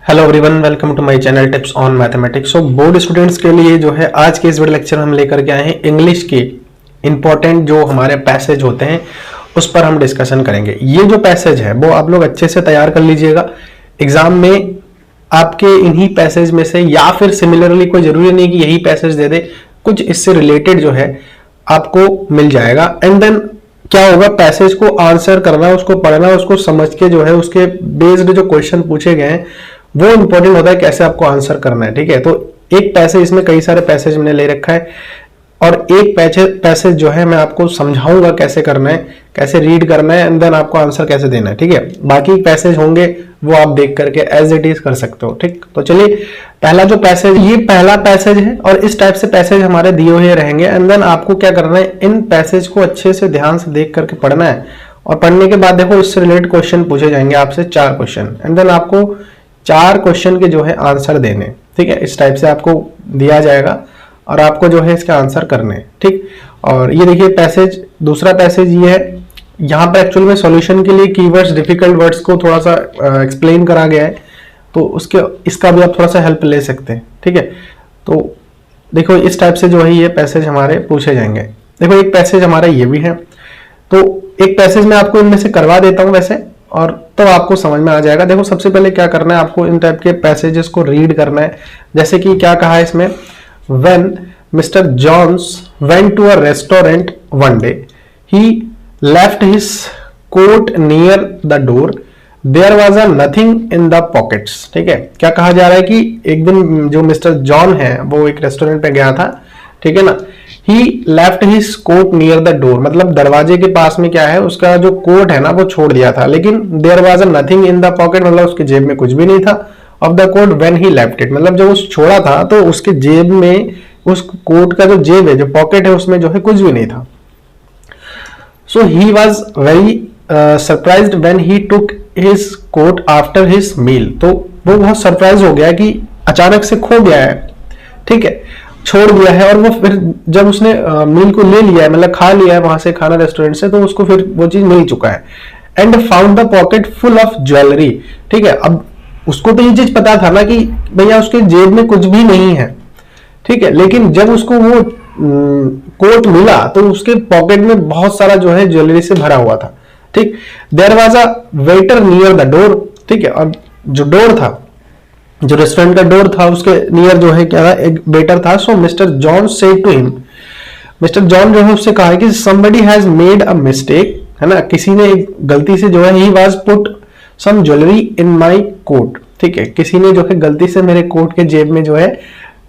Hello everyone, welcome to my channel tips on mathematics. So board students के लिए जो है आज के इस वीडियो लेक्चर हम लेकर के आए हैं इंग्लिश के इंपॉर्टेंट जो हमारे पैसेज होते हैं उस पर हम डिस्कशन करेंगे। ये जो पैसेज है वो आप लोग अच्छे से तैयार कर लीजिएगा। एग्जाम में आपके इन्हीं पैसेज में से या फिर सिमिलरली कोई जरूरी नहीं कि यही पैसेज दे दे, कुछ इससे रिलेटेड जो है आपको मिल जाएगा। एंड देन क्या होगा, पैसेज को आंसर करना, उसको पढ़ना, उसको समझ के जो है उसके बेस्ड जो क्वेश्चन पूछे गए हैं वो इंपॉर्टेंट होता है, कैसे आपको आंसर करना है। ठीक है, तो एक पैसेज, इसमें कई सारे पैसेज मैंने ले रखा है और एक पैसेज जो है मैं आपको समझाऊंगा कैसे करना है, कैसे रीड करना है एंड देन आपको आंसर कैसे देना है। ठीक है, बाकी पैसेज होंगे वो आप देख करके एज इट इज कर सकते हो। ठीक, तो चलिए पहला जो पैसेज, ये पहला पैसेज है और इस टाइप से पैसेज हमारे दिए हुए रहेंगे। एंड देन आपको क्या करना है, इन पैसेज को अच्छे से ध्यान से देख करके पढ़ना है और पढ़ने के बाद देखो इससे रिलेटेड क्वेश्चन पूछे जाएंगे आपसे 4 क्वेश्चन। एंड देन आपको 4 क्वेश्चन के जो है आंसर देने। ठीक है, इस टाइप से आपको दिया जाएगा और आपको जो है इसका आंसर करने। ठीक, और ये देखिए पैसेज, दूसरा पैसेज ये है। यहाँ पर एक्चुअल में सॉल्यूशन के लिए कीवर्ड्स, डिफिकल्ट वर्ड्स को थोड़ा सा एक्सप्लेन करा गया है, तो उसके इसका भी आप थोड़ा सा हेल्प ले सकते हैं। ठीक है, तो देखो इस टाइप से जो है ये पैसेज हमारे पूछे जाएंगे। देखो एक पैसेज हमारा ये भी है, तो एक पैसेज मैं आपको इनमें से करवा देता हूं वैसे, और तो आपको समझ में आ जाएगा। देखो सबसे पहले क्या करना है, आपको इन टाइप के पैसेजेस को रीड करना है। जैसे कि क्या कहा है इसमें, when mister Johns went to a restaurant one day, he left his coat near the door, there was a nothing in the pockets. ठीक है, क्या कहा जा रहा है कि एक दिन जो मिस्टर जॉन है वो एक रेस्टोरेंट पे गया था। ठीक है ना, he left his coat near the door, मतलब दरवाजे के पास में क्या है, उसका जो कोट है ना वो छोड़ दिया था। लेकिन there was nothing in the pocket, मतलब उसके जेब में कुछ भी नहीं था। Of the coat when he left it, मतलब जब उस छोड़ा था तो उसके जेब में, उस कोट का जो जेब है, जो पॉकेट है, उसमें जो है कुछ भी नहीं था। So he was very surprised when he took his coat after his meal, तो वो बहुत सरप्राइज हो गया कि अचानक से खो गया है। ठीक है, छोड़ दिया है, और वो फिर जब उसने मील को ले लिया है, मतलब खा लिया है वहां से खाना रेस्टोरेंट से, तो उसको फिर वो चीज मिल चुका है। And found the pocket full of jewellery. ठीक है, अब उसको तो ये चीज पता था ना कि भैया उसके जेब में कुछ भी नहीं है। ठीक है, लेकिन जब उसको वो कोट मिला तो उसके पॉकेट में बहुत सारा जो है ज्वेलरी से भरा हुआ था। ठीक, there was a waiter near the door. ठीक है, और जो डोर था, जो रेस्टोरेंट का डोर था, उसके नियर जो है क्या था, एक वेटर था। So Mister John said to him, Mister John जो है उससे कहा है कि somebody has made a mistake, है ना, किसी ने एक गलती से जो है, he was put some jewelry in my coat। ठीक है, किसी ने जो है गलती से मेरे कोट के जेब में जो है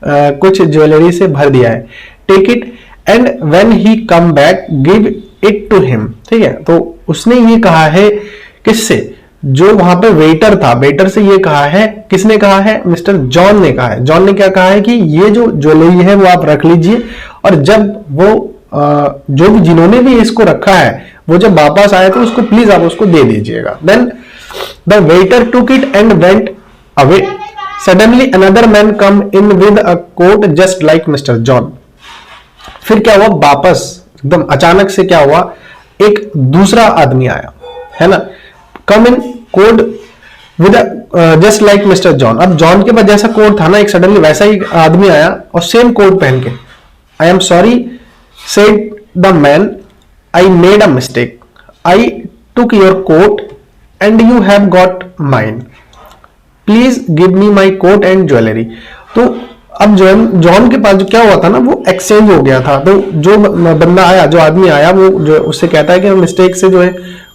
कुछ ज्वेलरी से भर दिया है। Take it and when he come back give it to him. ठीक है, तो उसने ये कहा है किससे, जो वहां पे वेटर था, वेटर से ये कहा है। किसने कहा है, मिस्टर जॉन ने कहा है। जॉन ने क्या कहा है कि ये जो ज्वेलरी है वो आप रख लीजिए, और जब वो जो भी जिन्होंने भी इसको रखा है वो जब वापस आए तो उसको प्लीज आप उसको दे दीजिएगा। Then the waiter took it and went away, suddenly another man come in with a coat just like mister John. फिर क्या हुआ, वापस एकदम अचानक से क्या हुआ, एक दूसरा आदमी आया, है ना, come in coat with just like mister John. अब जॉन के पास जैसा कोड था ना, एक सडनली वैसा ही आदमी आया और सेम कोड पहन के। I am sorry said the man, I made a mistake, I took your coat and you have got mine, please give me my coat and jewellery. तो अब जॉन के पास जो क्या हुआ था ना, वो एक्सचेंज हो गया था। तो जो बंदा आया, जो आदमी आया, वो जो उससे कहता है कि मिस्टेक से जो है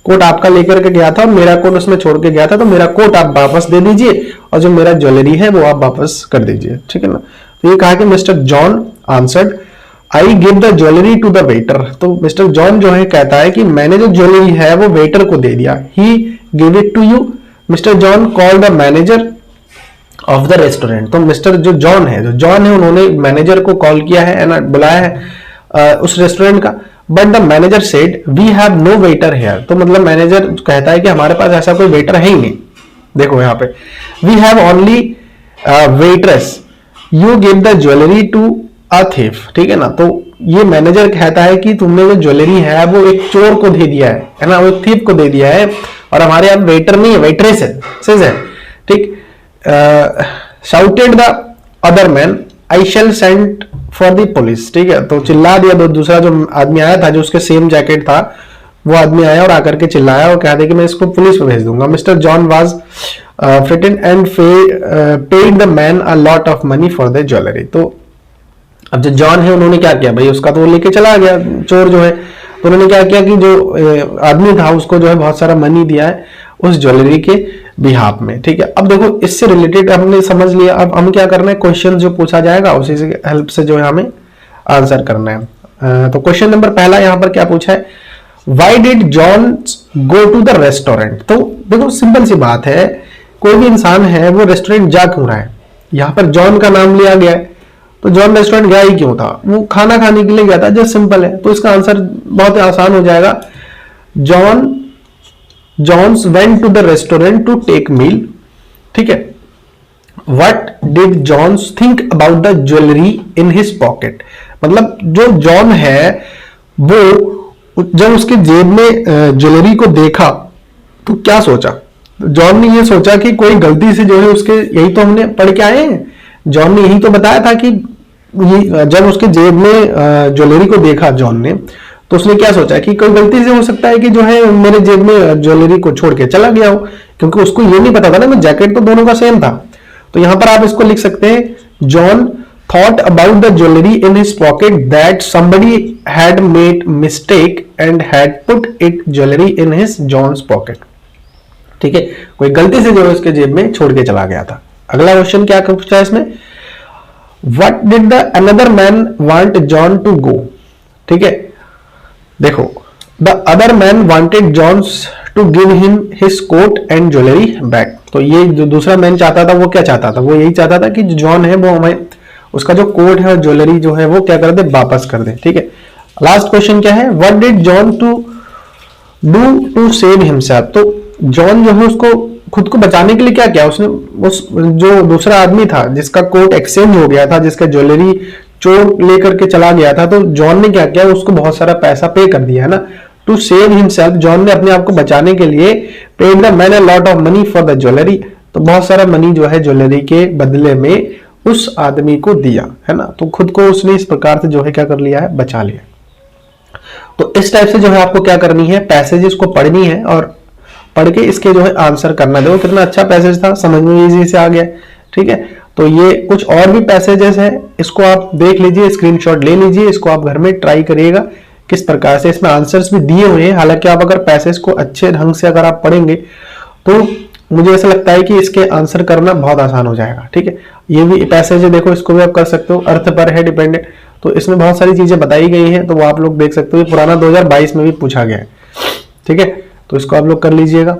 कोट आपका लेकर के गया था और मेरा कोट उसमें छोड़ के गया था, तो मेरा कोट आप वापस दे दीजिए और जो मेरा ज्वेलरी है वो आप वापस कर दीजिए। ठीक है ना, तो ये कहा कि mister John answered, I give the jewellery to the waiter. तो मिस्टर जॉन जो है कहता है कि मैंने जो ज्वेलरी है वो वेटर को दे दिया। He give it to you. Mister John call the manager of the restaurant. तो मिस्टर जो जॉन है उन्होंने मैनेजर को कॉल किया है ना, बुलाया है उस रेस्टोरेंट का। But the manager said we have no waiter here. तो मतलब मैनेजर कहता है कि हमारे पास ऐसा कोई वेटर है ही नहीं। देखो यहाँ पे we have only waitress, you give the jewellery to a thief. ठीक है ना, तो ये मैनेजर कहता है कि तुमने जो ज्वेलरी है वो एक चोर को दे दिया है ना, वो एक थीफ को दे दिया है, और हमारे यहाँ वेटर नहीं है, वेट्रेस है, ठीक। Shouted the other man I shall send for the police. ठीक है, तो चिल्ला दिया। दूसरा जो आदमी आया था, जो उसके सेम जैकेट था, वो आदमी आया और आकर के चिल्लाया और कहा था कि मैं इसको पुलिस में भेज दूंगा। Mister John was frightened and paid the man a lot of money for the jewellery. तो अब जो जॉन है उन्होंने क्या किया भाई, उसका तो लेके चला गया चोर जो है, तो उन्होंने क्या किया कि जो आदमी था उसको जो है बहुत सारा मनी दिया है उस ज्वेलरी के बिहाफ में। ठीक है, अब देखो इससे रिलेटेड हमने समझ लिया। अब हम क्या करना है, क्वेश्चन जो पूछा जाएगा उसी से हेल्प से जो है हमें आंसर करना है। तो क्वेश्चन नंबर पहला यहाँ पर क्या पूछा है, why did John go to the restaurant. तो देखो सिंपल सी बात है, कोई भी इंसान है वो रेस्टोरेंट जा क्यों रहा है, यहाँ पर जॉन का नाम लिया गया है, तो जॉन रेस्टोरेंट गया ही क्यों था, वो खाना खाने के लिए गया था, जस्ट सिंपल है। तो इसका आंसर बहुत आसान हो जाएगा, Johns went to the restaurant to take meal. ठीक है, what did Johns think about the jewellery in his pocket. मतलब जो जॉन है वो जब उसके जेब में ज्वेलरी को देखा तो क्या सोचा, जॉन ने ये सोचा कि कोई गलती से जो है उसके, यही तो हमने पढ़ के आए हैं, जॉन ने यही तो बताया था कि जब उसके जेब में ज्वेलरी को देखा जॉन ने, तो उसने क्या सोचा कि कोई गलती से हो सकता है कि जो है मेरे जेब में ज्वेलरी को छोड़ के चला गया हो, क्योंकि उसको ये नहीं पता था ना, जैकेट तो दोनों का सेम था। तो यहां पर आप इसको लिख सकते हैं, John thought about the jewelry in his pocket that somebody had made mistake and had put it jewelry in his John's pocket। ठीक है, कोई गलती से जो है उसके जेब में छोड़ के चला गया था। अगला क्वेश्चन क्या पूछा है इसमें, What did the another man want John to go। ठीक है, देखो the other man wanted John to give him his coat and jewelry back। तो ये जो दूसरा मैन चाहता था वो क्या चाहता था, वो यही चाहता था कि जो जॉन है वो हमें उसका जो कोट है और ज्वेलरी जो है वो क्या कर दे, वापस कर दे। ठीक है, लास्ट क्वेश्चन क्या है, what did John to do to save himself. तो जॉन जो है उसको खुद को बचाने के लिए क्या किया, उसने उस जो दूसरा आदमी था जिसका कोट एक्सचेंज हो गया था, जिसका ज्वेलरी चोर लेकर के चला गया था, तो जॉन ने क्या किया, उसको बहुत सारा पैसा पे कर दिया है ना। टू सेव हिमसेल्फ, जॉन ने अपने आप को बचाने के लिए paid the man a lot of money for the jewellery. तो बहुत सारा मनी जो है ज्वेलरी के बदले में उस आदमी को दिया है ना। तो खुद को उसने इस प्रकार से जो है क्या कर लिया है, बचा लिया। तो इस टाइप से जो है आपको क्या करनी है, पैसेजेस को पढ़नी है और पढ़ के इसके जो है आंसर करना। देखो कितना अच्छा पैसेज था, समझ में इजी से आ गया। ठीक है, तो ये कुछ और भी पैसेजेस है, इसको आप देख लीजिए, स्क्रीनशॉट ले लीजिए, इसको आप घर में ट्राई करिएगा किस प्रकार से। इसमें आंसर्स भी दिए हुए हैं, हालांकि आप अगर पैसेज को अच्छे ढंग से अगर आप पढ़ेंगे तो मुझे ऐसा लगता है कि इसके आंसर करना बहुत आसान हो जाएगा। ठीक है, ये भी पैसेज है, देखो इसको भी आप कर सकते हो, अर्थ पर है डिपेंडेंट। तो इसमें बहुत सारी चीजें बताई गई हैं, तो वो आप लोग देख सकते हो। पुराना 2022 में भी पूछा गया है। ठीक है, तो इसको आप लोग कर लीजिएगा।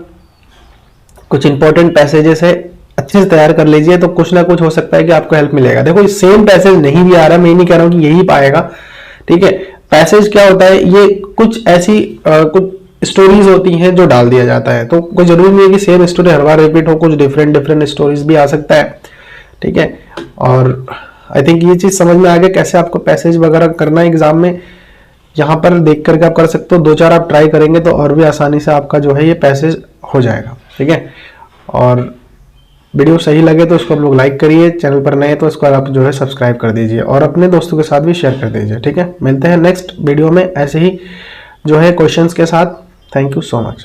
कुछ इंपॉर्टेंट पैसेजेस है, अच्छे से तैयार कर लीजिए, तो कुछ ना कुछ हो सकता है कि आपको हेल्प मिलेगा। देखो सेम पैसेज नहीं भी आ रहा, मैं नहीं कह रहा हूं कि यही पाएगा। ठीक है, पैसेज क्या होता है, ये कुछ ऐसी कुछ स्टोरीज होती हैं जो डाल दिया जाता है, तो कोई जरूरी नहीं है कि सेम स्टोरी हर बार रिपीट हो, कुछ डिफरेंट स्टोरीज भी आ सकता है। ठीक है, और आई थिंक ये चीज समझ में आ गया कैसे आपको पैसेज वगैरह करना है एग्जाम में। यहाँ पर देख करके आप कर सकते हो, 2-4 आप ट्राई करेंगे तो और भी आसानी से आपका जो है ये पैसेज हो जाएगा। ठीक है, और वीडियो सही लगे तो इसको आप लोग लाइक करिए, चैनल पर नए तो इसको आप जो है सब्सक्राइब कर दीजिए और अपने दोस्तों के साथ भी शेयर कर दीजिए। ठीक है, मिलते हैं नेक्स्ट वीडियो में ऐसे ही जो है क्वेश्चंस के साथ। Thank you so much.